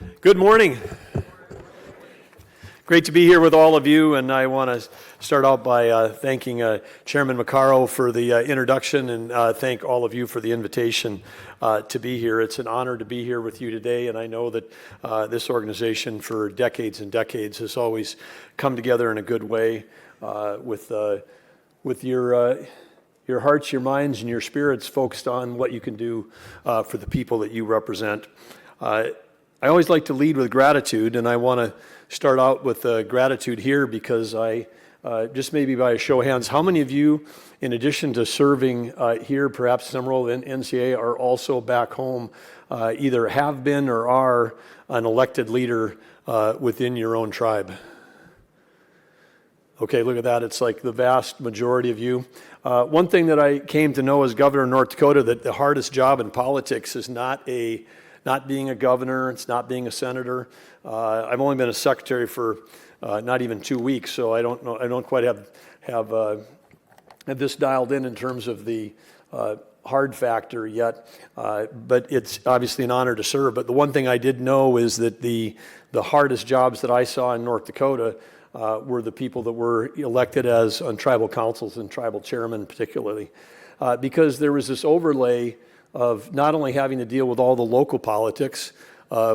Good morning. Great to be here with all of you, and I want to start out by thanking Chairman Maccaro for the introduction and thank all of you for the invitation to be here. It's an honor to be here with you today, and I know that this organization for decades and decades has always come together in a good way with your hearts, your minds, and your spirits focused on what you can do for the people that you represent. I always like to lead with gratitude, and I want to start out with gratitude here because I, just maybe by a show of hands, how many of you, in addition to serving here, perhaps some role in NCAI, are also back home, either have been or are an elected leader within your own tribe? Okay, look at that. It's like the vast majority of you. One thing that I came to know as governor of North Dakota, that the hardest job in politics is not being a governor, it's not being a senator. I've only been a secretary for not even 2 weeks, so I don't know. I don't quite have this dialed in terms of the hard factor yet. But it's obviously an honor to serve. But the one thing I did know is that the hardest jobs that I saw in North Dakota were the people that were elected as on tribal councils and tribal chairmen particularly, because there was this overlay of not only having to deal with all the local politics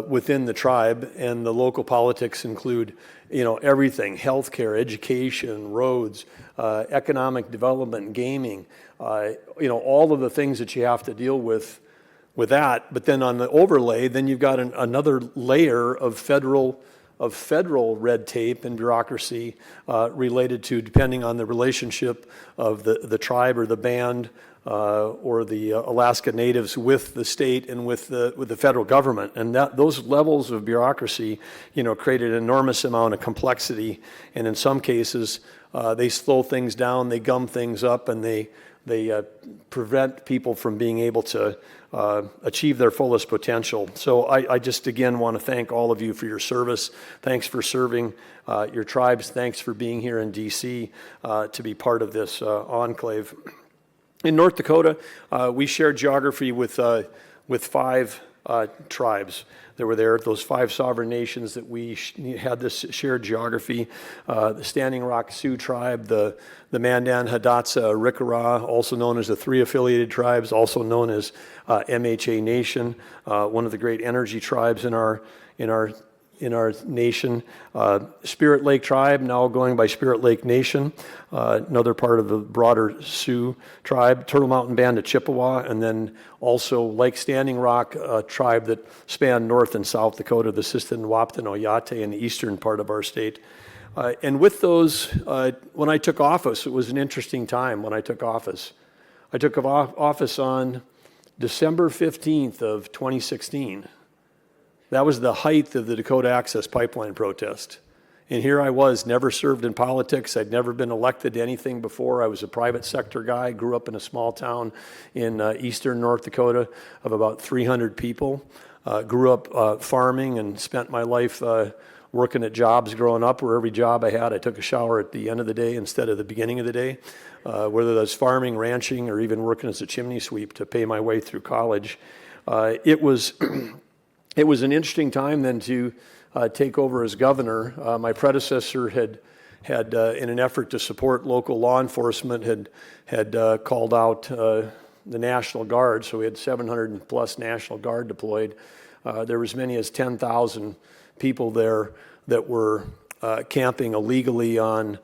within the tribe, and the local politics include, everything: healthcare, education, roads, economic development, gaming, all of the things that you have to deal with that. But then on the overlay, then you've got another layer of federal red tape and bureaucracy related to, depending on the relationship of the tribe or the band or the Alaska Natives with the state and with the federal government. And those levels of bureaucracy, created an enormous amount of complexity. And in some cases, they slow things down, they gum things up, and they prevent people from being able to achieve their fullest potential. So I just again want to thank all of you for your service. Thanks for serving your tribes. Thanks for being here in D.C. To be part of this enclave. In North Dakota, we share geography with 5 tribes that were there, those 5 sovereign nations that we had this shared geography. The Standing Rock Sioux tribe, the Mandan Hidatsa Arikara, also known as the 3 affiliated tribes, also known as MHA Nation, one of the great energy tribes in our nation. Spirit Lake Tribe, now going by Spirit Lake Nation, another part of the broader Sioux tribe. Turtle Mountain Band of Chippewa, and then also Lake Standing Rock tribe that span North and South Dakota, the Siston, Wapton, Oyate, in the eastern part of our state. And with those, when I took office, it was an interesting time when I took office. I took office on December 15th of 2016. That was the height of the Dakota Access Pipeline protest. And here I was, never served in politics. I'd never been elected to anything before. I was a private sector guy, grew up in a small town in eastern North Dakota of about 300 people. Grew up farming and spent my life working at jobs growing up, where every job I had, I took a shower at the end of the day instead of the beginning of the day, whether that's farming, ranching, or even working as a chimney sweep to pay my way through college. It was an interesting time then to take over as governor. My predecessor had in an effort to support local law enforcement, had called out the National Guard. So we had 700 plus National Guard deployed. There was as many as 10,000 people there that were camping illegally on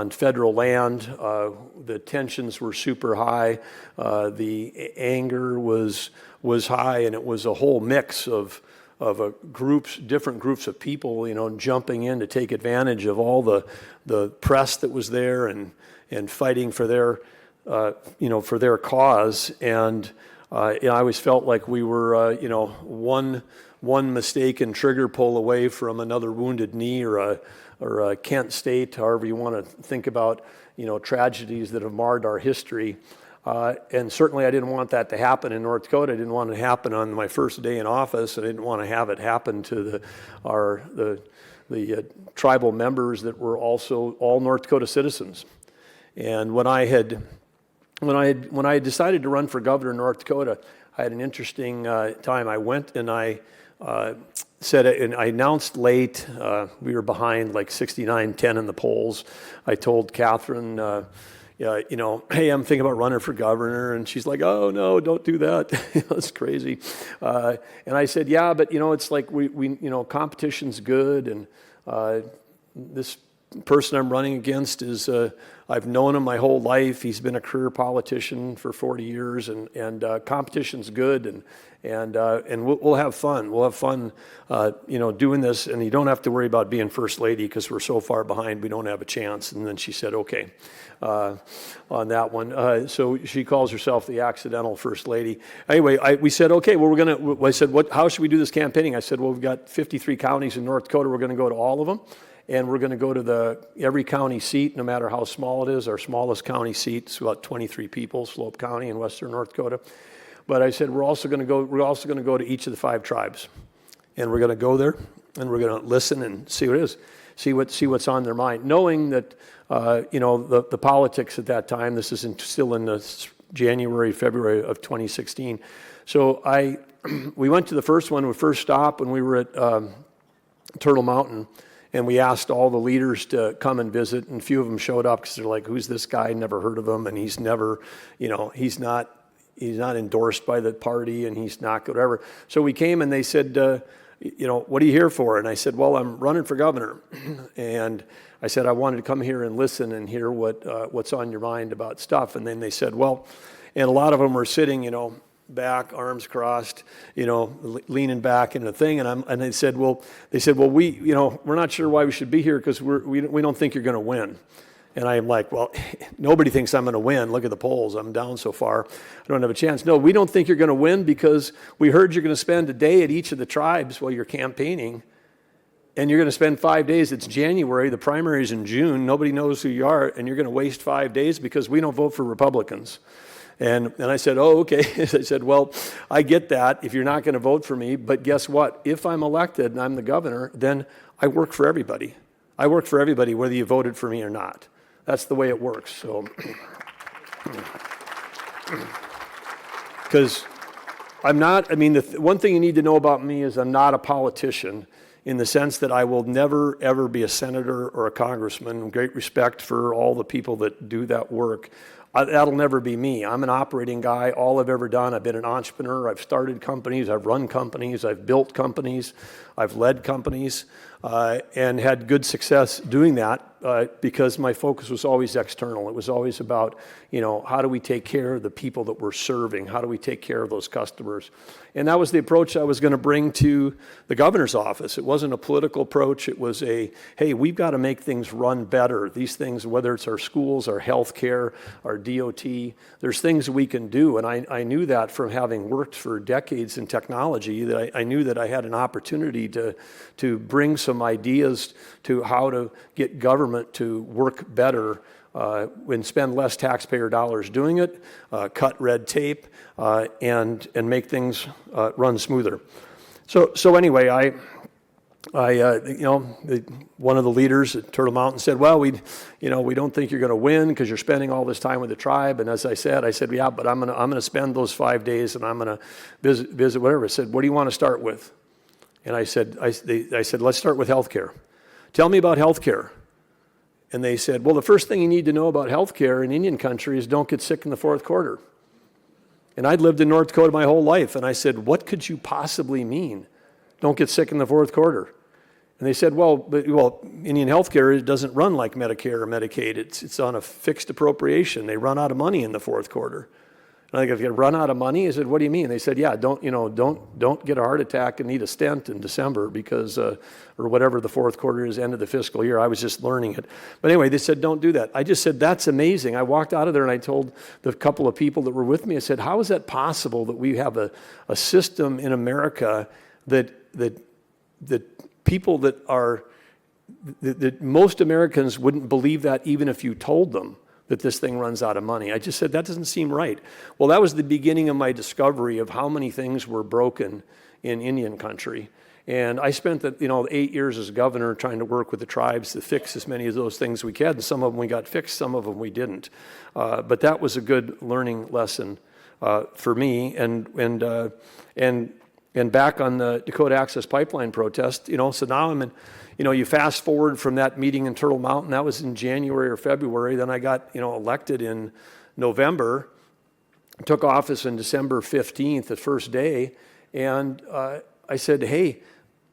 federal land. The tensions were super high. The anger was high, and it was a whole mix of different groups of people, jumping in to take advantage of all the press that was there and fighting for their cause. And I always felt like we were, one mistaken trigger pull away from another wounded knee or a Kent State, however you want to think about, tragedies that have marred our history. And certainly I didn't want that to happen in North Dakota. I didn't want it to happen on my first day in office. I didn't want to have it happen to the tribal members that were also all North Dakota citizens. And when I had decided to run for governor in North Dakota, I had an interesting time. I went and I said, and I announced late, we were behind like 69-10 in the polls. I told Catherine, hey, I'm thinking about running for governor. And she's like, oh, no, don't do that. That's crazy. And I said, yeah, but, it's like we competition's good. And this person I'm running against is, I've known him my whole life. He's been a career politician for 40 years. And competition's good. And we'll have fun. We'll have fun, doing this. And you don't have to worry about being first lady because we're so far behind, we don't have a chance. And then she said, okay, on that one. So she calls herself the accidental first lady. Anyway, we said, okay, well, I said, how should we do this campaigning? I said, well, we've got 53 counties in North Dakota. We're going to go to all of them. And we're going to go to every county seat, no matter how small it is. Our smallest county seat is about 23 people, Slope County in western North Dakota. But I said, we're also going to go to each of the 5 tribes. And we're going to go there, and we're going to listen and see what it is, see what's on their mind, knowing that, the politics at that time, this is still in the January, February of 2016. So we went to the first one, first stop, when we were at Turtle Mountain, and we asked all the leaders to come and visit, and a few of them showed up because they're like, who's this guy? Never heard of him, and he's never, he's not endorsed by the party, and he's not whatever. So we came, and they said, what are you here for? And I said, well, I'm running for governor. And I said, I wanted to come here and listen and hear what's on your mind about stuff. And then they said, well, and a lot of them were sitting, back, arms crossed, leaning back in the thing. And they said, well, we're not sure why we should be here because we don't think you're going to win. And I'm like, well, nobody thinks I'm going to win. Look at the polls. I'm down so far. I don't have a chance. No, we don't think you're going to win because we heard you're going to spend a day at each of the tribes while you're campaigning. And you're going to spend 5 days. It's January. The primary's in June. Nobody knows who you are. And you're going to waste 5 days because we don't vote for Republicans. And I said, oh, okay. I said, well, I get that if you're not going to vote for me. But guess what? If I'm elected and I'm the governor, then I work for everybody. I work for everybody, whether you voted for me or not. That's the way it works. So, because the one thing you need to know about me is I'm not a politician in the sense that I will never, ever be a senator or a congressman. Great respect for all the people that do that work. That'll never be me. I'm an operating guy. All I've ever done, I've been an entrepreneur. I've started companies. I've run companies. I've built companies. I've led companies and had good success doing that because my focus was always external. It was always about, how do we take care of the people that we're serving? How do we take care of those customers? And that was the approach I was going to bring to the governor's office. It wasn't a political approach. It was hey, we've got to make things run better. These things, whether it's our schools, our health care, our DOT, there's things we can do. And I knew that from having worked for decades in technology, that I knew that I had an opportunity to bring some ideas to how to get government to work better and spend less taxpayer dollars doing it, cut red tape, and make things run smoother. So anyway, one of the leaders at Turtle Mountain said, well, we don't think you're going to win because you're spending all this time with the tribe. And as I said, yeah, but I'm going to spend those 5 days and I'm going to visit whatever. I said, what do you want to start with? And I said, let's start with healthcare. Tell me about healthcare. And they said, well, the first thing you need to know about healthcare in Indian country is don't get sick in the fourth quarter. And I'd lived in North Dakota my whole life. And I said, what could you possibly mean? Don't get sick in the fourth quarter. And they said, well, Indian healthcare, it doesn't run like Medicare or Medicaid. It's on a fixed appropriation. They run out of money in the fourth quarter. And I go, if you run out of money? I said, what do you mean? They said, yeah, don't get a heart attack and need a stent in December because, or whatever the fourth quarter is, end of the fiscal year. I was just learning it. But anyway, they said, don't do that. I just said, that's amazing. I walked out of there and I told the couple of people that were with me, I said, how is that possible that we have a system in America that people that most Americans wouldn't believe that even if you told them that this thing runs out of money. I just said, that doesn't seem right. Well, that was the beginning of my discovery of how many things were broken in Indian country. And I spent 8 years as governor trying to work with the tribes to fix as many of those things we could. And some of them we got fixed, some of them we didn't. But that was a good learning lesson for me. And and back on the Dakota Access Pipeline protest, so now I'm in, you fast forward from that meeting in Turtle Mountain, that was in January or February, then I got, elected in November, took office on December 15th, the first day, and I said, hey,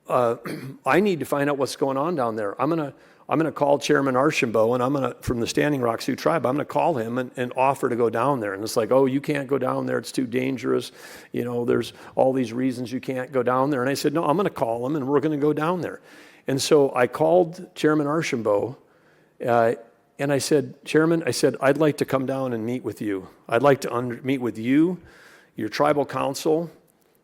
I need to find out what's going on down there. I'm gonna call Chairman Archambault, and from the Standing Rock Sioux Tribe, I'm gonna call him and offer to go down there. And it's like, oh, you can't go down there, it's too dangerous. There's all these reasons you can't go down there. And I said, no, I'm gonna call him, and we're gonna go down there. And so I called Chairman Archambault, and I said, Chairman, I'd like to come down and meet with you. I'd like to meet with you, your tribal council.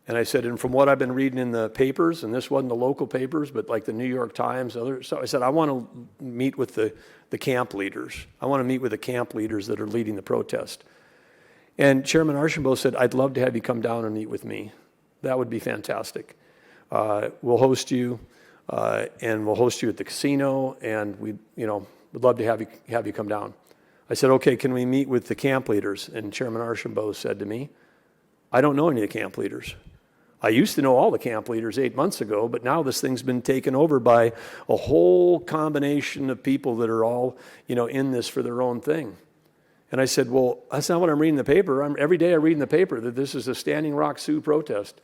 And I said, and from what I've been reading in the papers, and this wasn't the local papers, but like the New York Times, so I said, I want to meet with the camp leaders. I want to meet with the camp leaders that are leading the protest. And Chairman Archambault said, I'd love to have you come down and meet with me. That would be fantastic. We'll host you, and we'll host you at the casino, and we'd love to have you come down. I said, okay, can we meet with the camp leaders? And Chairman Archambault said to me, I don't know any of the camp leaders. I used to know all the camp leaders 8 months ago, but now this thing's been taken over by a whole combination of people that are all, in this for their own thing. And I said, well, that's not what I'm reading in the paper. Every day I read in the paper that this is a Standing Rock Sioux protest.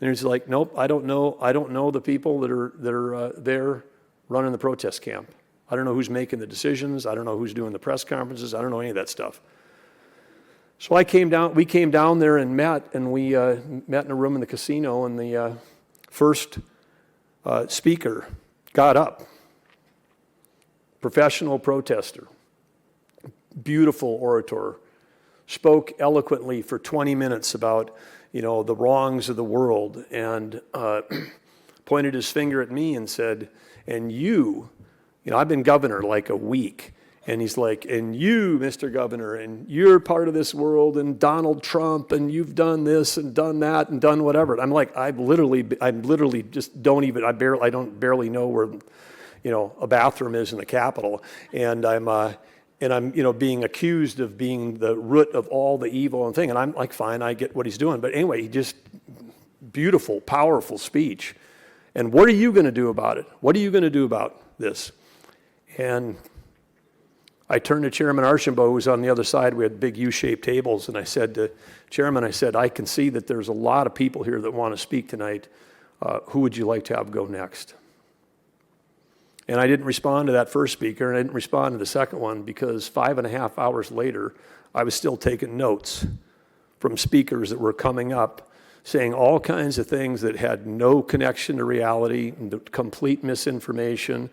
And he's like, nope, I don't know the people that are there running the protest camp. I don't know who's making the decisions. I don't know who's doing the press conferences. I don't know any of that stuff. So we came down there and met, and we met in a room in the casino, and the first speaker got up, professional protester, beautiful orator, spoke eloquently for 20 minutes about, the wrongs of the world, and pointed his finger at me and said, and I've been governor like a week. And he's like, and you, Mr. Governor, and you're part of this world, and Donald Trump, and you've done this and done that and done whatever. I'm like, I literally just don't even, I barely know where, a bathroom is in the Capitol, and I'm being accused of being the root of all the evil and thing. And I'm like, fine, I get what he's doing. But anyway, beautiful, powerful speech. And what are you going to do about it? What are you going to do about this? And I turned to Chairman Archambault, who was on the other side. We had big U-shaped tables, and I said to Chairman, I can see that there's a lot of people here that want to speak tonight. Who would you like to have go next? And I didn't respond to that first speaker, and I didn't respond to the second one, because 5.5 hours later, I was still taking notes from speakers that were coming up, saying all kinds of things that had no connection to reality, complete misinformation,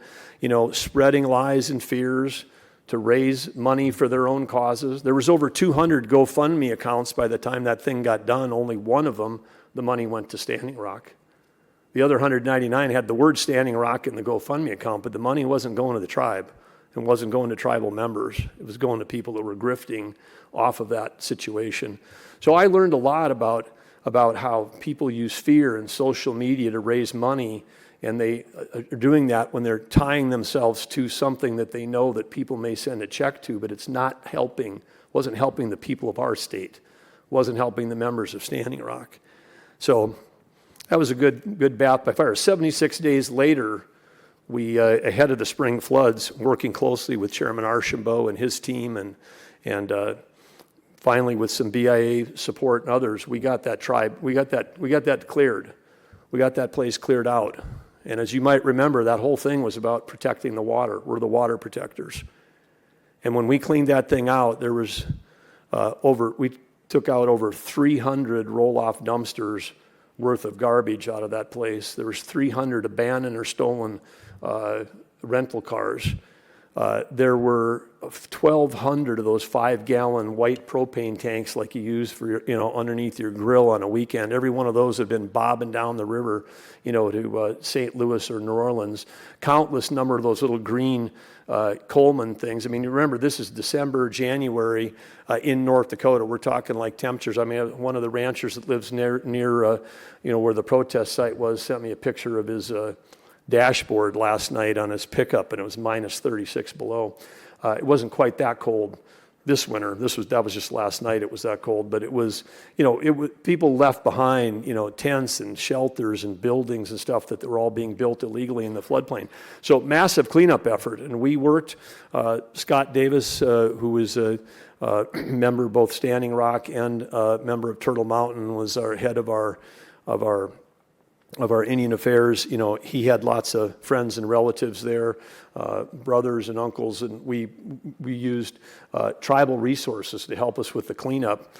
spreading lies and fears to raise money for their own causes. There was over 200 GoFundMe accounts by the time that thing got done. Only one of them, the money went to Standing Rock. The other 199 had the word Standing Rock in the GoFundMe account, but the money wasn't going to the tribe. It wasn't going to tribal members. It was going to people that were grifting off of that situation. So I learned a lot about how people use fear and social media to raise money, and they are doing that when they're tying themselves to something that they know that people may send a check to, but it's not helping, wasn't helping the people of our state, wasn't helping the members of Standing Rock. So that was a good bath by fire. 76 days later, we, ahead of the spring floods, working closely with Chairman Archambault and his team, and finally with some BIA support and others, we got that cleared. We got that place cleared out. And as you might remember, that whole thing was about protecting the water. We're the water protectors. And when we cleaned that thing out, there was we took out over 300 roll-off dumpsters worth of garbage out of that place. There was 300 abandoned or stolen rental cars. There were 1,200 of those 5-gallon white propane tanks like you use for underneath your grill on a weekend. Every one of those had been bobbing down the river, to St. Louis or New Orleans. Countless number of those little green Coleman things. I mean, you remember this is December, January in North Dakota. We're talking like temperatures. I mean, one of the ranchers that lives near where the protest site was sent me a picture of his dashboard last night on his pickup, and it was minus 36 below. It wasn't quite that cold this winter. That was just last night. It was that cold, but it was, people left behind, tents and shelters and buildings and stuff that were all being built illegally in the floodplain. So massive cleanup effort, and we worked. Scott Davis, who was a member of both Standing Rock and a member of Turtle Mountain, was our head of our Indian Affairs. He had lots of friends and relatives there, brothers and uncles, and we used tribal resources to help us with the cleanup.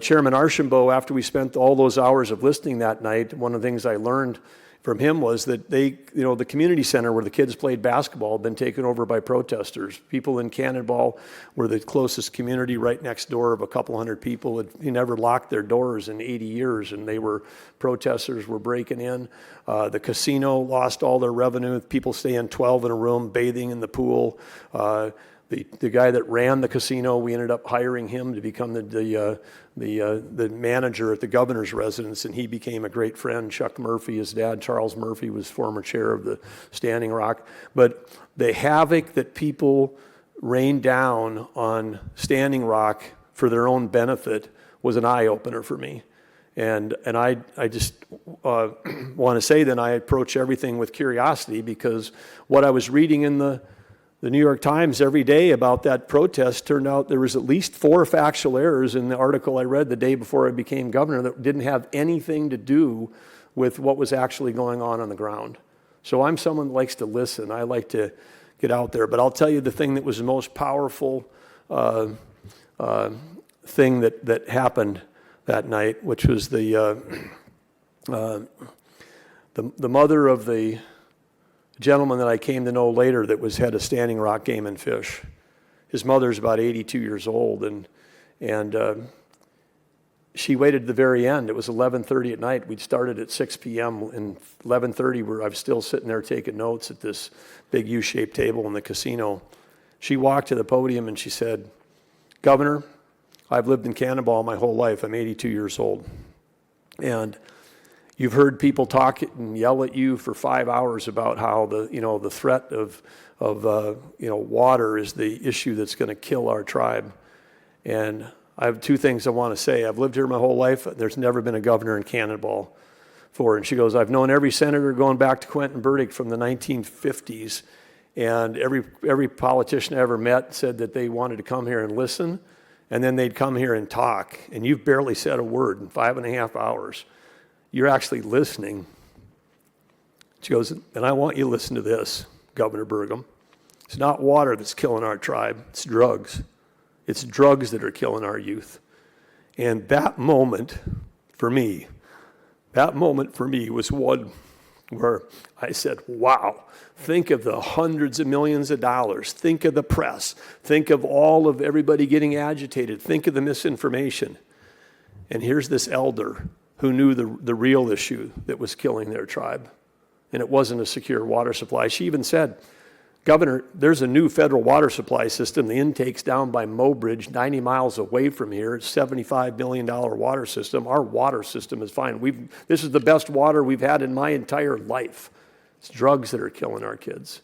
Chairman Archambault, after we spent all those hours of listening that night, one of the things I learned from him was that the community center where the kids played basketball had been taken over by protesters. People in Cannonball were the closest community right next door of a couple hundred people. Had never locked their doors in 80 years, and protesters were breaking in. The casino lost all their revenue. People staying 12 in a room, bathing in the pool. The guy that ran the casino, we ended up hiring him to become the manager at the governor's residence, and he became a great friend. Chuck Murphy, his dad, Charles Murphy, was former chair of the Standing Rock. But the havoc that people rained down on Standing Rock for their own benefit was an eye-opener for me. And I just want to say that I approach everything with curiosity, because what I was reading in the New York Times every day about that protest turned out there was at least 4 factual errors in the article I read the day before I became governor that didn't have anything to do with what was actually going on the ground. So I'm someone that likes to listen. I like to get out there. But I'll tell you the thing that was the most powerful thing that happened that night, which was the mother of the gentleman that I came to know later that was head of Standing Rock Game and Fish. His mother's about 82 years old, and she waited to the very end. It was 11:30 at night. We'd started at 6 p.m. and 11:30 where I was still sitting there taking notes at this big U-shaped table in the casino. She walked to the podium and she said, "Governor, I've lived in Cannonball my whole life. I'm 82 years old. And you've heard people talk and yell at you for 5 hours about how the threat of water is the issue that's going to kill our tribe. And I have 2 things I want to say. I've lived here my whole life. There's never been a governor in Cannonball before." And she goes, "I've known every senator going back to Quentin Burdick from the 1950s. And every politician I ever met said that they wanted to come here and listen. And then they'd come here and talk. And you've barely said a word in 5.5 hours. You're actually listening." She goes, "And I want you to listen to this, Governor Burgum. It's not water that's killing our tribe. It's drugs. It's drugs that are killing our youth." And that moment for me was one where I said, wow, think of the hundreds of millions of dollars. Think of the press. Think of all of everybody getting agitated. Think of the misinformation. And here's this elder who knew the real issue that was killing their tribe. And it wasn't a secure water supply. She even said, "Governor, there's a new federal water supply system. The intake's down by Mobridge, 90 miles away from here. It's a $75 million water system. Our water system is fine. This is the best water we've had in my entire life. It's drugs that are killing our kids."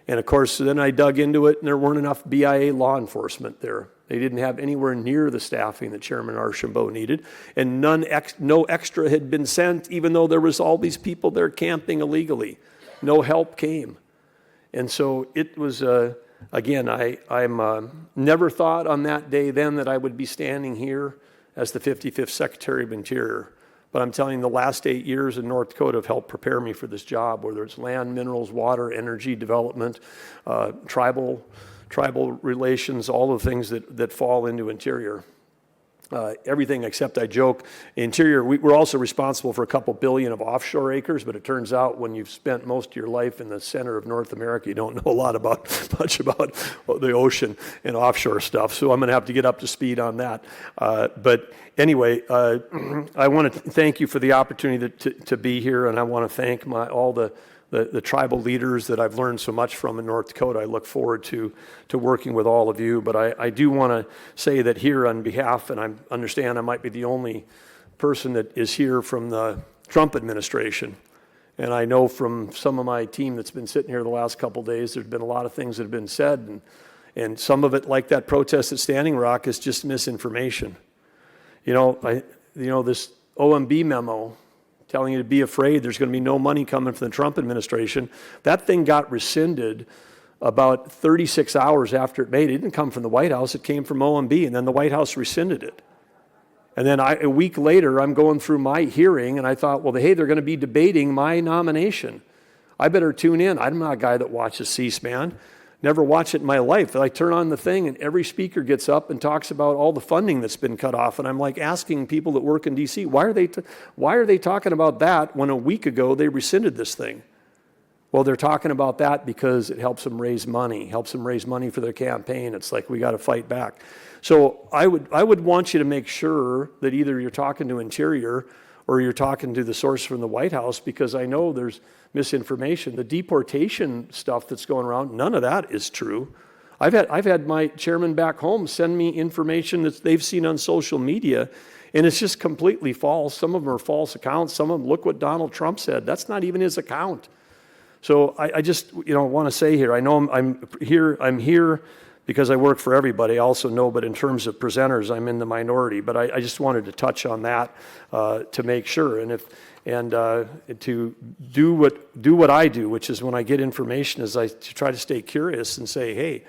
And of course, then I dug into it, and there weren't enough BIA law enforcement there. They didn't have anywhere near the staffing that Chairman Archambault needed, and no extra had been sent, even though there was all these people there camping illegally. No help came. And so it was, again, I'm never thought on that day then that I would be standing here as the 55th Secretary of Interior. But I'm telling you, the last 8 years in North Dakota have helped prepare me for this job, whether it's land, minerals, water, energy development, tribal relations, all the things that fall into Interior. Everything except, I joke, Interior, we're also responsible for a couple billion of offshore acres, but it turns out when you've spent most of your life in the center of North America, you don't know a lot much about the ocean and offshore stuff, so I'm going to have to get up to speed on that. But anyway, I want to thank you for the opportunity to be here, and I want to thank all the tribal leaders that I've learned so much from in North Dakota. I look forward to working with all of you, but I do want to say that here on behalf, and I understand I might be the only person that is here from the Trump administration, and I know from some of my team that's been sitting here the last couple of days, there's been a lot of things that have been said, And some of it, like that protest at Standing Rock, is just misinformation. This OMB memo telling you to be afraid there's going to be no money coming from the Trump administration, that thing got rescinded about 36 hours after it made it. It didn't come from the White House, it came from OMB, and then the White House rescinded it. And then a week later, I'm going through my hearing, and I thought, well, hey, they're going to be debating my nomination. I better tune in. I'm not a guy that watches C-SPAN. Never watched it in my life. I turn on the thing, and every speaker gets up and talks about all the funding that's been cut off. And I'm like asking people that work in D.C., why are they talking about that when a week ago they rescinded this thing? Well, they're talking about that because it helps them raise money for their campaign. It's like we got to fight back. So I would want you to make sure that either you're talking to Interior or you're talking to the source from the White House, because I know there's misinformation. The deportation stuff that's going around, none of that is true. I've had my chairman back home send me information that they've seen on social media, and it's just completely false. Some of them are false accounts. Some of them, look what Donald Trump said. That's not even his account. So I just want to say here, I know I'm here because I work for everybody. I also know, but in terms of presenters, I'm in the minority. But I just wanted to touch on that to make sure, and to do what I do, which is when I get information, is I try to stay curious and say, hey,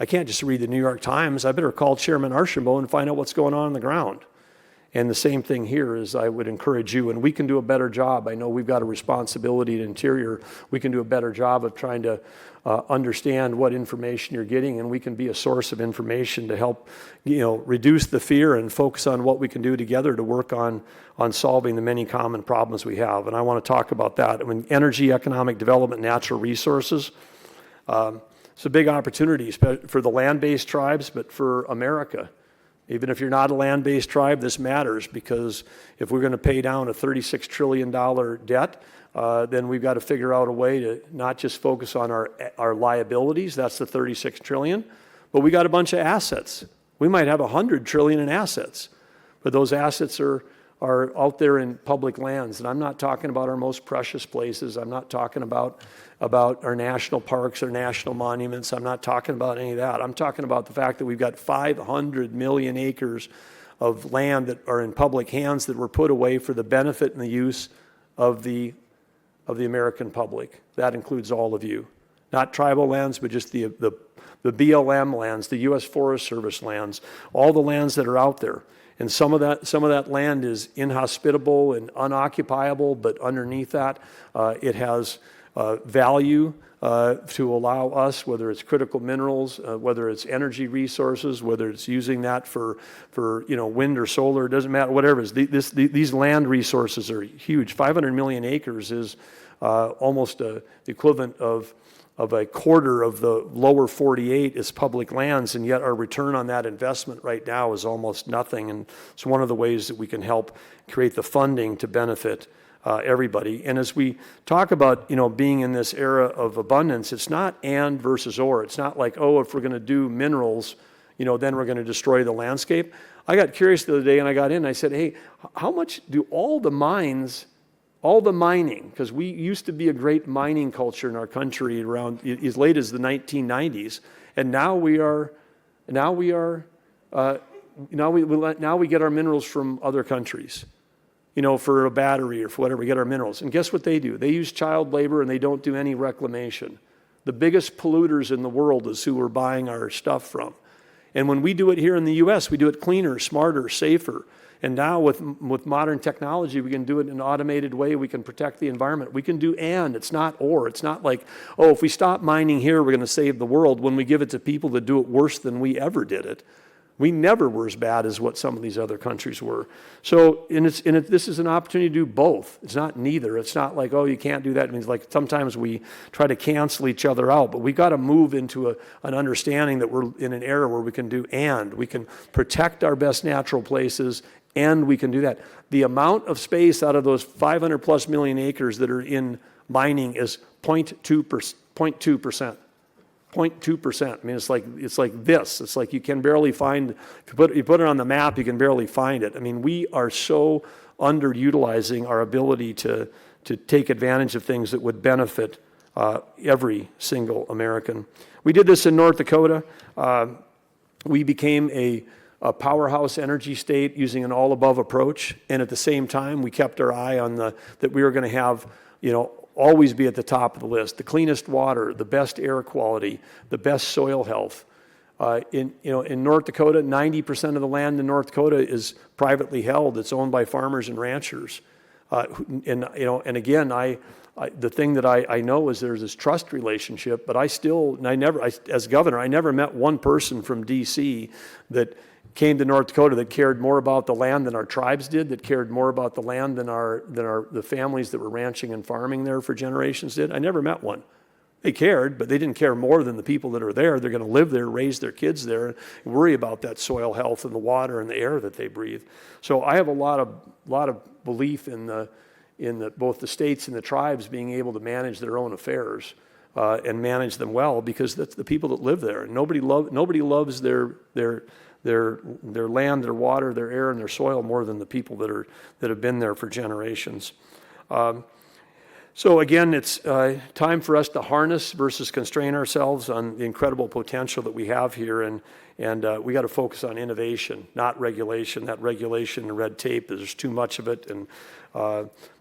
I can't just read the New York Times. I better call Chairman Archambault and find out what's going on the ground. And the same thing here is I would encourage you, and we can do a better job. I know we've got a responsibility to Interior. We can do a better job of trying to understand what information you're getting, and we can be a source of information to help reduce the fear and focus on what we can do together to work on solving the many common problems we have. And I want to talk about that. I mean, energy, economic development, natural resources. It's a big opportunity for the land-based tribes, but for America. Even if you're not a land-based tribe, this matters, because if we're going to pay down a $36 trillion debt, then we've got to figure out a way to not just focus on our liabilities, that's the $36 trillion, but we got a bunch of assets. We might have $100 trillion in assets, but those assets are out there in public lands. And I'm not talking about our most precious places. I'm not talking about our national parks or national monuments. I'm not talking about any of that. I'm talking about the fact that we've got 500 million acres of land that are in public hands that were put away for the benefit and the use of the American public. That includes all of you. Not tribal lands, but just the BLM lands, the U.S. Forest Service lands, all the lands that are out there. And some of that land is inhospitable and unoccupiable, but underneath that, it has value to allow us, whether it's critical minerals, whether it's energy resources, whether it's using that for wind or solar, it doesn't matter, whatever it is. These land resources are huge. 500 million acres is almost the equivalent of a quarter of the lower 48 is public lands, and yet our return on that investment right now is almost nothing. And it's one of the ways that we can help create the funding to benefit everybody. And as we talk about being in this era of abundance, it's not and versus or. It's not like, oh, if we're going to do minerals, then we're going to destroy the landscape. I got curious the other day, and I got in and I said, hey, how much do all the mining, because we used to be a great mining culture in our country around as late as the 1990s, and now we get our minerals from other countries, for a battery or for whatever, we get our minerals. And guess what they do? They use child labor, and they don't do any reclamation. The biggest polluters in the world is who we're buying our stuff from. And when we do it here in the U.S., we do it cleaner, smarter, safer. And now with modern technology, we can do it in an automated way. We can protect the environment. We can do and. It's not or. It's not like, oh, if we stop mining here, we're going to save the world, when we give it to people that do it worse than we ever did it. We never were as bad as what some of these other countries were. So this is an opportunity to do both. It's not neither. It's not like, oh, you can't do that. It means like sometimes we try to cancel each other out. But we got to move into an understanding that we're in an era where we can do and. We can protect our best natural places, and we can do that. The amount of space out of those 500 plus million acres that are in mining is 0.2%. 0.2%. I mean, it's like this. It's like you can barely find, if you put it on the map, you can barely find it. I mean, we are so underutilizing our ability to take advantage of things that would benefit every single American. We did this in North Dakota. We became a powerhouse energy state using an all-above approach, and at the same time, we kept our eye on that we were going to have, always be at the top of the list: the cleanest water, the best air quality, the best soil health. In North Dakota, 90% of the land in North Dakota is privately held. It's owned by farmers and ranchers. And again, the thing that I know is there's this trust relationship, but as governor, I never met one person from D.C. that came to North Dakota that cared more about the land than our tribes did, that cared more about the land than the families that were ranching and farming there for generations did. I never met one. They cared, but they didn't care more than the people that are there. They're going to live there, raise their kids there, and worry about that soil health and the water and the air that they breathe. So I have a lot of belief in both the states and the tribes being able to manage their own affairs and manage them well, because that's the people that live there. And nobody loves their land, their water, their air, and their soil more than the people that have been there for generations. So again, it's time for us to harness versus constrain ourselves on the incredible potential that we have here, and we got to focus on innovation, not regulation. That regulation and red tape, there's too much of it. And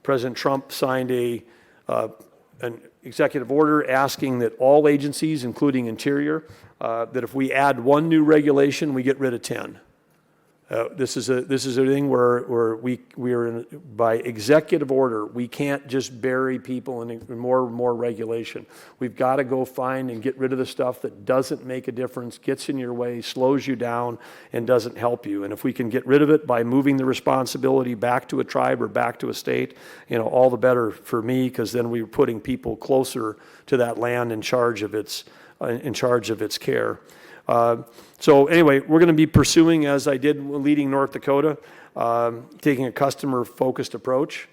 President Trump signed an executive order asking that all agencies, including Interior, that if we add one new regulation, we get rid of 10. This is a thing where we are by executive order. We can't just bury people in more regulation. We've got to go find and get rid of the stuff that doesn't make a difference, gets in your way, slows you down, and doesn't help you. And if we can get rid of it by moving the responsibility back to a tribe or back to a state, all the better for me, because then we're putting people closer to that land in charge of its care. So anyway, we're going to be pursuing, as I did leading North Dakota, taking a customer-focused approach.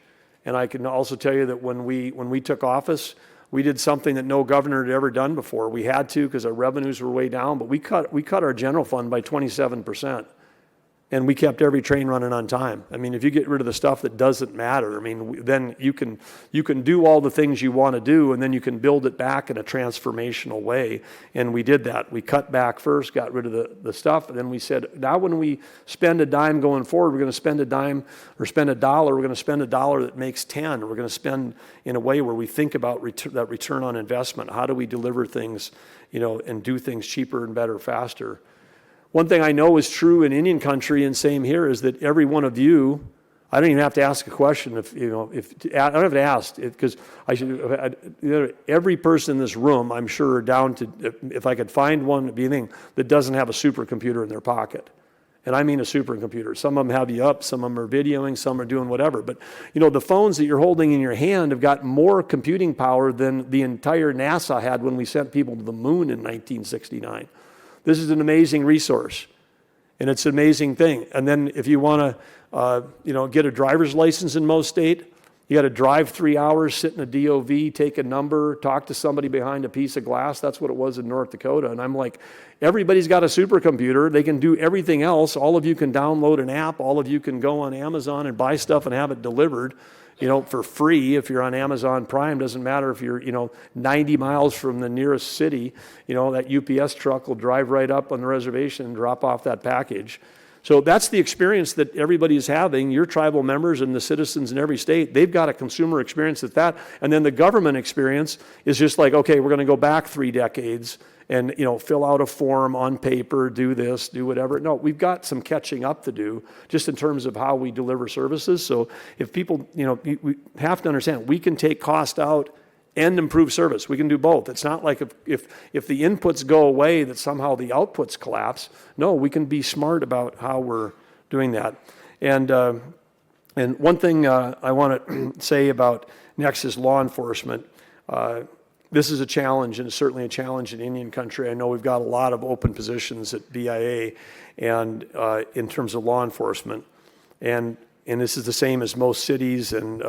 And I can also tell you that when we took office, we did something that no governor had ever done before. We had to, because our revenues were way down, but we cut our general fund by 27%. And we kept every train running on time. I mean, if you get rid of the stuff that doesn't matter, then you can do all the things you want to do, and then you can build it back in a transformational way. And we did that. We cut back first, got rid of the stuff, and then we said, now when we spend a dime going forward, we're going to spend a dime or spend a dollar. We're going to spend a dollar that makes 10. We're going to spend in a way where we think about that return on investment. How do we deliver things, and do things cheaper and better, faster? One thing I know is true in Indian country, and same here, is that every one of you, I don't even have to ask a question. I don't have to ask, because every person in this room, I'm sure, down to, if I could find one that doesn't have a supercomputer in their pocket. And I mean a supercomputer. Some of them have you up, some of them are videoing, some are doing whatever. But the phones that you're holding in your hand have got more computing power than the entire NASA had when we sent people to the moon in 1969. This is an amazing resource, and it's an amazing thing. And then if you want to, get a driver's license in most states, you got to drive 3 hours, sit in a DOV, take a number, talk to somebody behind a piece of glass. That's what it was in North Dakota. And I'm like, everybody's got a supercomputer. They can do everything else. All of you can download an app. All of you can go on Amazon and buy stuff and have it delivered, for free. If you're on Amazon Prime, doesn't matter if you're, 90 miles from the nearest city, that UPS truck will drive right up on the reservation and drop off that package. So that's the experience that everybody is having. Your tribal members and the citizens in every state, they've got a consumer experience at that. And then the government experience is just like, okay, we're going to go back 3 decades and fill out a form on paper, do this, do whatever. No, we've got some catching up to do just in terms of how we deliver services. So if people, we have to understand, we can take cost out and improve service. We can do both. It's not like if the inputs go away that somehow the outputs collapse. No, we can be smart about how we're doing that. And one thing I want to say about next is law enforcement. This is a challenge, and it's certainly a challenge in Indian country. I know we've got a lot of open positions at BIA and in terms of law enforcement. And this is the same as most cities and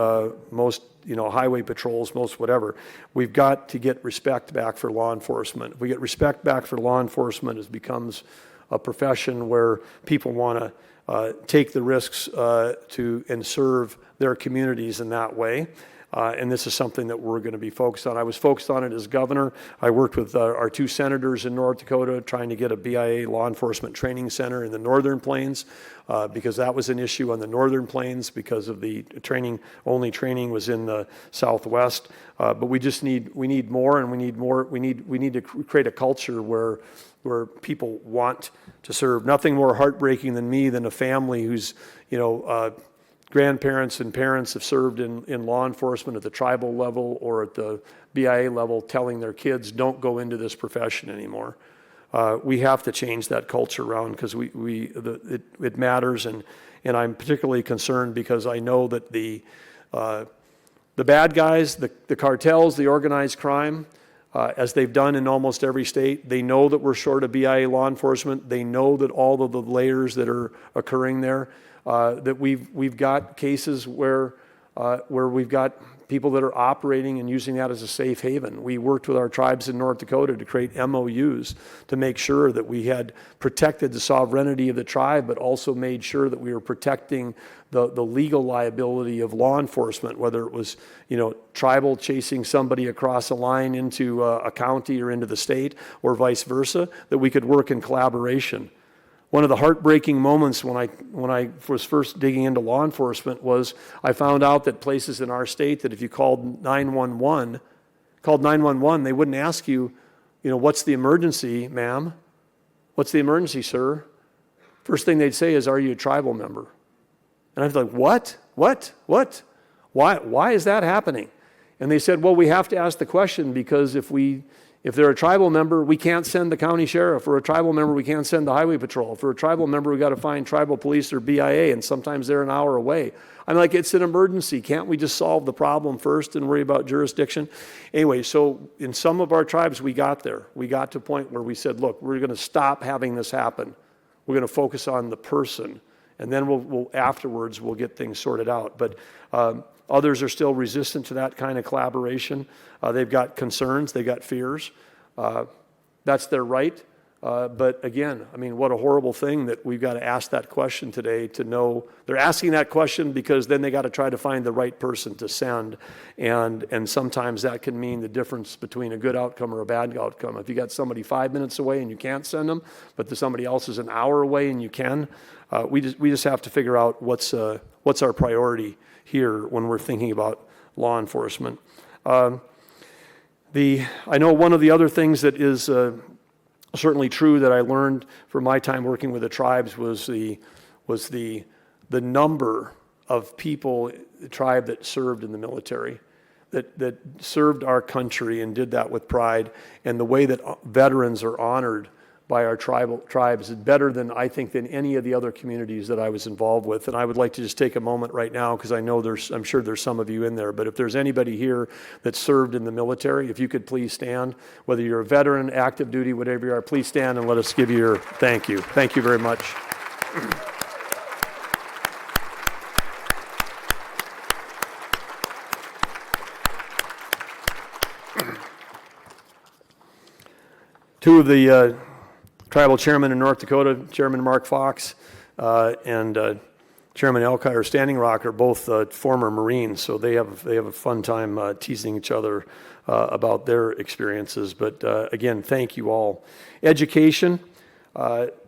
most highway patrols, most whatever. We've got to get respect back for law enforcement. If we get respect back for law enforcement, it becomes a profession where people want to take the risks to and serve their communities in that way. And this is something that we're going to be focused on. I was focused on it as governor. I worked with our 2 senators in North Dakota trying to get a BIA law enforcement training center in the Northern Plains because that was an issue on the Northern Plains because of the training was in the Southwest. But we need more, and we need to create a culture where people want to serve. Nothing more heartbreaking than a family whose grandparents and parents have served in law enforcement at the tribal level or at the BIA level telling their kids, don't go into this profession anymore. We have to change that culture around because it matters, and I'm particularly concerned because I know that the bad guys, the cartels, the organized crime, as they've done in almost every state, they know that we're short of BIA law enforcement. They know that all of the layers that are occurring there, that we've got cases where we've got people that are operating and using that as a safe haven. We worked with our tribes in North Dakota to create MOUs to make sure that we had protected the sovereignty of the tribe, but also made sure that we were protecting the legal liability of law enforcement, whether it was tribal chasing somebody across a line into a county or into the state, or vice versa, that we could work in collaboration. One of the heartbreaking moments when I was first digging into law enforcement was I found out that places in our state that if you called 911, they wouldn't ask you, what's the emergency, ma'am? What's the emergency, sir? First thing they'd say is, are you a tribal member? And I was like, what? Why is that happening? And they said, well, we have to ask the question because if they're a tribal member, we can't send the county sheriff. For a tribal member, we can't send the highway patrol. For a tribal member, we got to find tribal police or BIA, and sometimes they're an hour away. I'm like, it's an emergency. Can't we just solve the problem first and worry about jurisdiction? Anyway, so in some of our tribes, we got there. We got to a point where we said, look, we're going to stop having this happen. We're going to focus on the person, and then we'll afterwards, we'll get things sorted out. But others are still resistant to that kind of collaboration. They've got concerns, they've got fears. That's their right. But again, what a horrible thing that we've got to ask that question today to know. They're asking that question because then they got to try to find the right person to send. And sometimes that can mean the difference between a good outcome or a bad outcome. If you got somebody 5 minutes away and you can't send them, but somebody else is an hour away and you can, we just have to figure out what's our priority here when we're thinking about law enforcement. I know one of the other things that is certainly true that I learned from my time working with the tribes was the number of people, the tribe that served in the military, that served our country and did that with pride, and the way that veterans are honored by our tribes is better than I think than any of the other communities that I was involved with. And I would like to just take a moment right now because I know I'm sure there's some of you in there, but if there's anybody here that served in the military, if you could please stand, whether you're a veteran, active duty, whatever you are, please stand and let us give you your thank you. Thank you very much. Two of the tribal chairman in North Dakota, Chairman Mark Fox and Chairman Elkhire Standing Rock, are both former Marines, so they have a fun time teasing each other about their experiences. But again, thank you all. Education.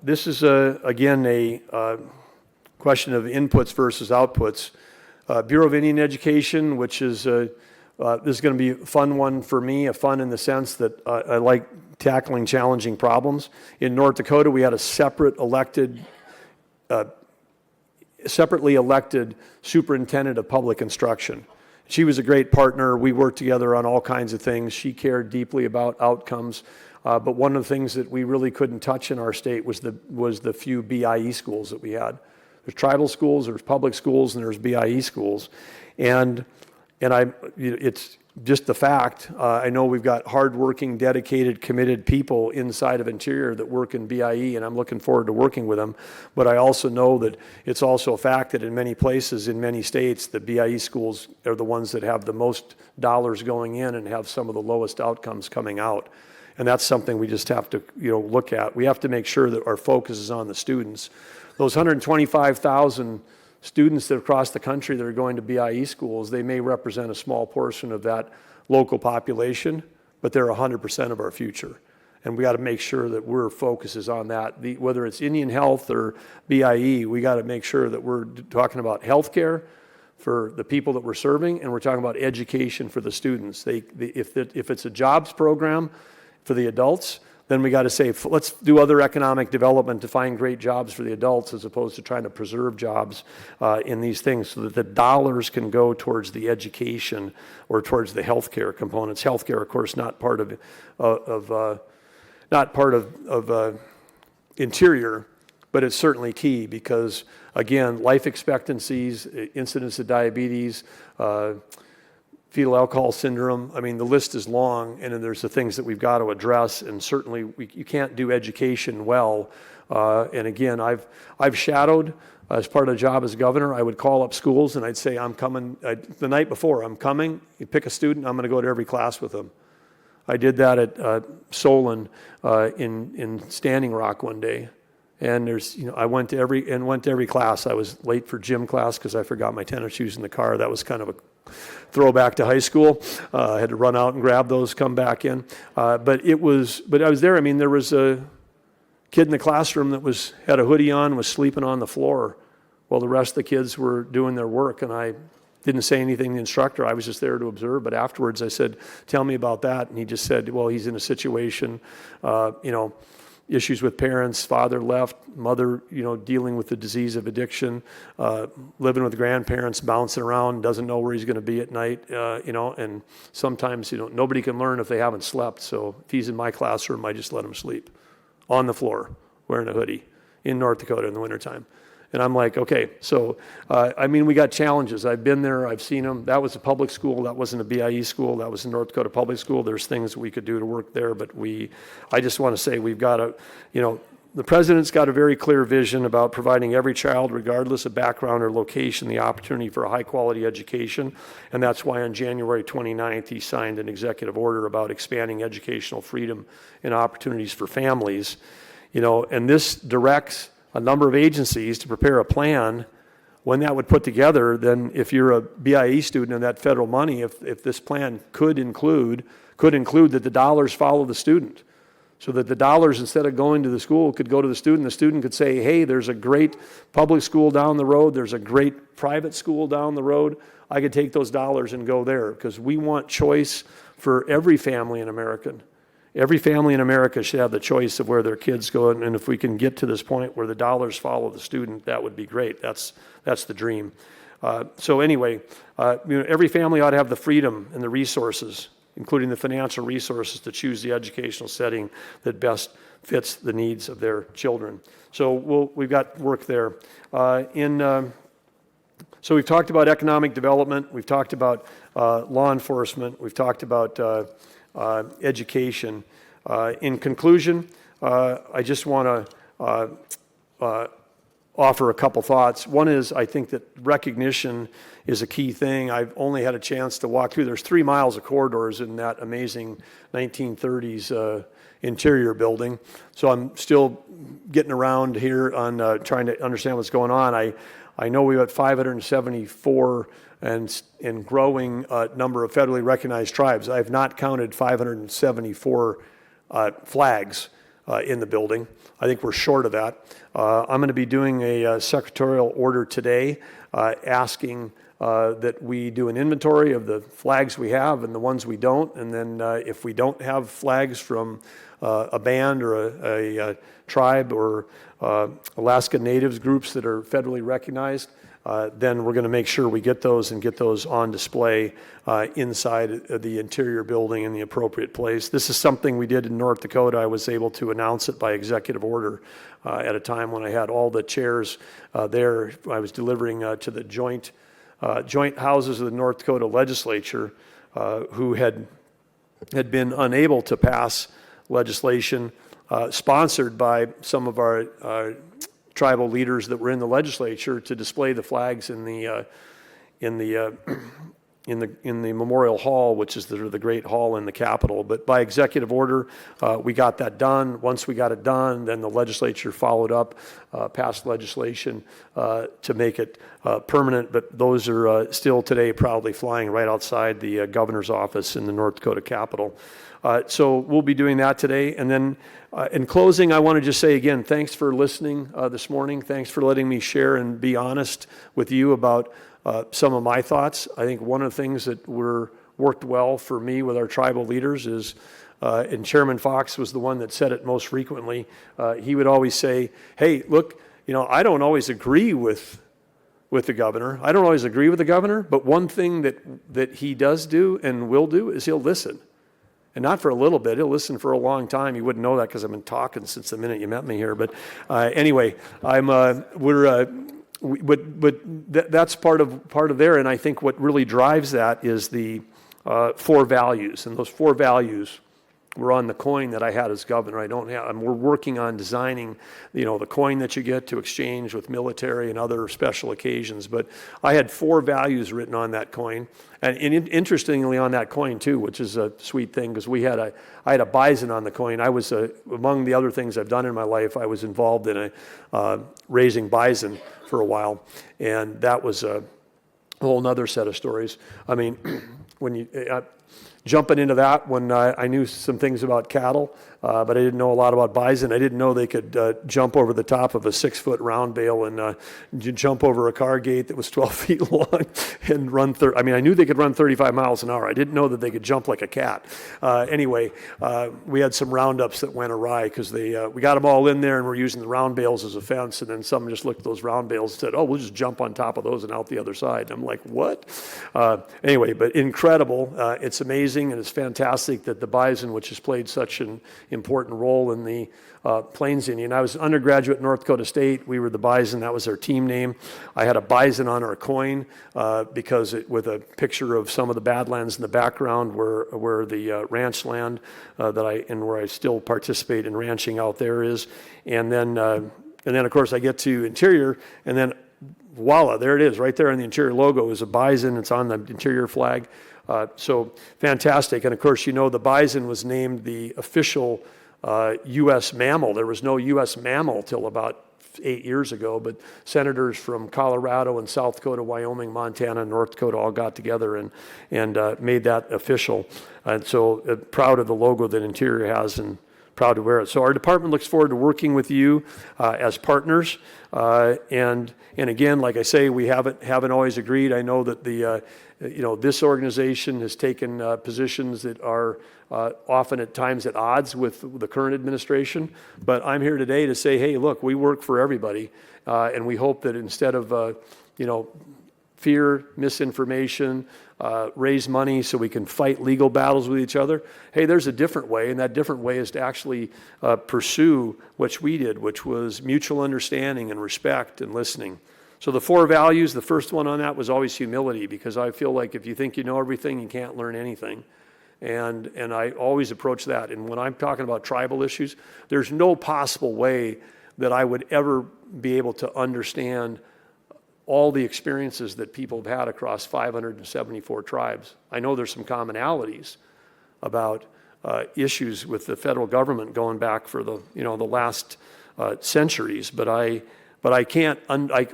This is again a question of inputs versus outputs. Bureau of Indian Education, which is this is going to be a fun one for me. A fun in the sense that I like tackling challenging problems. In North Dakota, we had a separately elected superintendent of public instruction. She was a great partner. We worked together on all kinds of things. She cared deeply about outcomes. But one of the things that we really couldn't touch in our state was the few BIE schools that we had. There's tribal schools, there's public schools, and there's BIE schools. And it's just the fact. I know we've got hardworking, dedicated, committed people inside of Interior that work in BIE, and I'm looking forward to working with them. But I also know that it's also a fact that in many places, in many states, the BIE schools are the ones that have the most dollars going in and have some of the lowest outcomes coming out. And that's something we just have to look at. We have to make sure that our focus is on the students. Those 125,000 students that across the country that are going to BIE schools, they may represent a small portion of that local population, but they're 100% of our future. And we got to make sure that our focus is on that. Whether it's Indian Health or BIE, we got to make sure that we're talking about healthcare for the people that we're serving, and we're talking about education for the students. If it's a jobs program for the adults, then we got to say, let's do other economic development to find great jobs for the adults as opposed to trying to preserve jobs in these things so that the dollars can go towards the education or towards the healthcare components. Healthcare, of course, not part of interior, but it's certainly key because, again, life expectancies, incidence of diabetes, fetal alcohol syndrome. I mean, the list is long, and then there's the things that we've got to address, and certainly you can't do education well. And again, I've shadowed as part of the job as governor. I would call up schools and I'd say, I'm coming, the night before, I'm coming, you pick a student, I'm gonna go to every class with them. I did that at Solon in Standing Rock one day. And I went to every class. I was late for gym class because I forgot my tennis shoes in the car. That was kind of a throwback to high school. I had to run out and grab those, come back in. But I was there. I mean, there was a kid in the classroom that had a hoodie on, was sleeping on the floor while the rest of the kids were doing their work. And I didn't say anything to the instructor. I was just there to observe. But afterwards, I said, "Tell me about that." And he just said, "Well, he's in a situation, issues with parents, father left, mother, dealing with the disease of addiction, living with grandparents, bouncing around, doesn't know where he's going to be at night, and sometimes, nobody can learn if they haven't slept. So if he's in my classroom, I just let him sleep on the floor, wearing a hoodie in North Dakota in the wintertime." And I'm like, okay, so, we got challenges. I've been there, I've seen them. That was a public school, that wasn't a BIE school, that was a North Dakota public school. There's things we could do to work there, but I just want to say we've got to, the president's got a very clear vision about providing every child, regardless of background or location, the opportunity for a high-quality education. And that's why on January 29th, he signed an executive order about expanding educational freedom and opportunities for families. And this directs a number of agencies to prepare a plan. When that would put together, then if you're a BIE student and that federal money, if this plan could include that the dollars follow the student, so that the dollars, instead of going to the school, could go to the student could say, hey, there's a great public school down the road, there's a great private school down the road, I could take those dollars and go there, because we want choice for every family in America. Every family in America should have the choice of where their kids go, and if we can get to this point where the dollars follow the student, that would be great. That's the dream. So anyway, every family ought to have the freedom and the resources, including the financial resources, to choose the educational setting that best fits the needs of their children. So we've got work there. So we've talked about economic development, we've talked about law enforcement, we've talked about education. In conclusion, I just want to offer a couple thoughts. One is, I think that recognition is a key thing. I've only had a chance to walk through. There's 3 miles of corridors in that amazing 1930s interior building. So I'm still getting around here on trying to understand what's going on. I know we got 574 and growing number of federally recognized tribes. I have not counted 574 flags in the building. I think we're short of that. I'm going to be doing a secretarial order today asking that we do an inventory of the flags we have and the ones we don't, and then if we don't have flags from a band or a tribe or Alaska Natives groups that are federally recognized, then we're going to make sure we get those and get those on display inside the interior building in the appropriate place. This is something we did in North Dakota. I was able to announce it by executive order at a time when I had all the chairs there. I was delivering to the joint houses of the North Dakota legislature who had been unable to pass legislation sponsored by some of our tribal leaders that were in the legislature to display the flags in the in the Memorial Hall, which is the great hall in the Capitol. But by executive order, we got that done. Once we got it done, then the legislature followed up, passed legislation to make it permanent. But those are still today proudly flying right outside the governor's office in the North Dakota Capitol. So we'll be doing that today. And then in closing, I want to just say again, thanks for listening this morning. Thanks for letting me share and be honest with you about some of my thoughts. I think one of the things that worked well for me with our tribal leaders is, and Chairman Fox was the one that said it most frequently, he would always say, hey, look, I don't always agree with the governor. I don't always agree with the governor, but one thing that he does do and will do is he'll listen. And not for a little bit, he'll listen for a long time. You wouldn't know that because I've been talking since the minute you met me here. But anyway, that's part of there, and I think what really drives that is the 4 values, and those 4 values were on the coin that I had as governor. We're working on designing, the coin that you get to exchange with military and other special occasions. But I had 4 values written on that coin, and interestingly on that coin too, which is a sweet thing because I had a bison on the coin. I was among the other things I've done in my life, I was involved in raising bison for a while, and that was a whole nother set of stories. I mean, when you jumping into that when I knew some things about cattle, but I didn't know a lot about bison. I didn't know they could jump over the top of a 6-foot round bale and jump over a car gate that was 12 feet long and run. I knew they could run 35 miles an hour. I didn't know that they could jump like a cat. Anyway, we had some roundups that went awry because we got them all in there and we're using the round bales as a fence, and then someone just looked at those round bales and said, "Oh, we'll just jump on top of those and out the other side." And I'm like, "What?" Anyway, but incredible. It's amazing. And it's fantastic that the bison, which has played such an important role in the Plains Indian. I was undergraduate at North Dakota State. We were the bison. That was our team name. I had a bison on our coin because with a picture of some of the Badlands in the background where the ranch land where I still participate in ranching out there is. And then of course I get to interior, and then voila, there it is. Right there on the interior logo is a bison. It's on the interior flag. So fantastic. And of course, the bison was named the official U.S. mammal. There was no U.S. mammal till about 8 years ago, but senators from Colorado and South Dakota, Wyoming, Montana, and North Dakota all got together and made that official. And so proud of the logo that Interior has and proud to wear it. So our department looks forward to working with you as partners. And again, like I say, we haven't always agreed. I know that this organization has taken positions that are often at times at odds with the current administration. But I'm here today to say, hey, look, we work for everybody, and we hope that instead of fear, misinformation, raise money so we can fight legal battles with each other. Hey, there's a different way, and that different way is to actually pursue what we did, which was mutual understanding and respect and listening. So the 4 values, the first one on that was always humility, because I feel like if you think you know everything, you can't learn anything. And I always approach that. And when I'm talking about tribal issues, there's no possible way that I would ever be able to understand all the experiences that people have had across 574 tribes. I know there's some commonalities about issues with the federal government going back for the last centuries, but I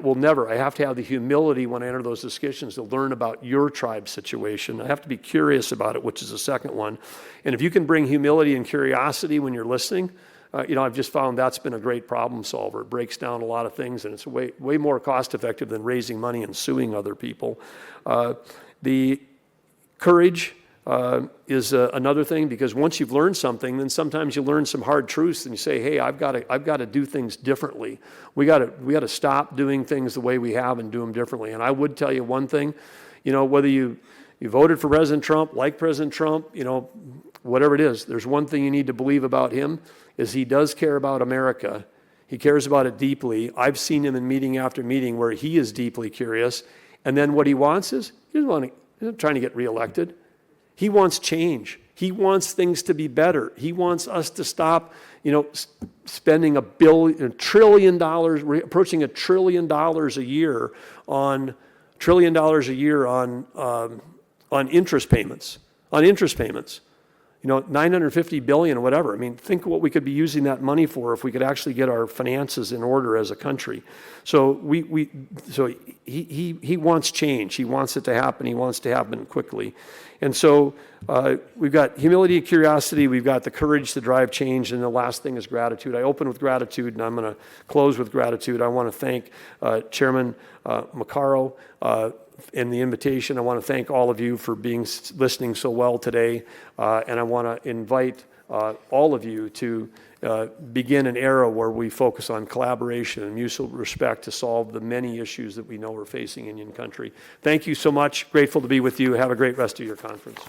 will never. I have to have the humility when I enter those discussions to learn about your tribe situation. I have to be curious about it, which is the second one. And if you can bring humility and curiosity when you're listening, I've just found that's been a great problem solver. It breaks down a lot of things, and it's way more cost effective than raising money and suing other people. The courage is another thing, because once you've learned something, then sometimes you learn some hard truths, and you say, "Hey, I've got to do things differently. We got to stop doing things the way we have and do them differently." And I would tell you one thing, whether you voted for President Trump, like President Trump, whatever it is, there's one thing you need to believe about him, is he does care about America. He cares about it deeply. I've seen him in meeting after meeting where he is deeply curious, and then what he wants is he's not trying to get reelected. He wants change. He wants things to be better. He wants us to stop, spending $1 trillion, approaching $1 trillion a year on on interest payments, You know, $950 billion or whatever. I mean, think what we could be using that money for if we could actually get our finances in order as a country. So he wants change. He wants it to happen. He wants to happen quickly. And so we've got humility, curiosity. We've got the courage to drive change. And the last thing is gratitude. I open with gratitude, and I'm going to close with gratitude. I want to thank Chairman Maccaro and the invitation. I want to thank all of you for listening so well today, and I want to invite all of you to begin an era where we focus on collaboration and mutual respect to solve the many issues that we know we're facing in Indian country. Thank you so much. Grateful to be with you. Have a great rest of your conference.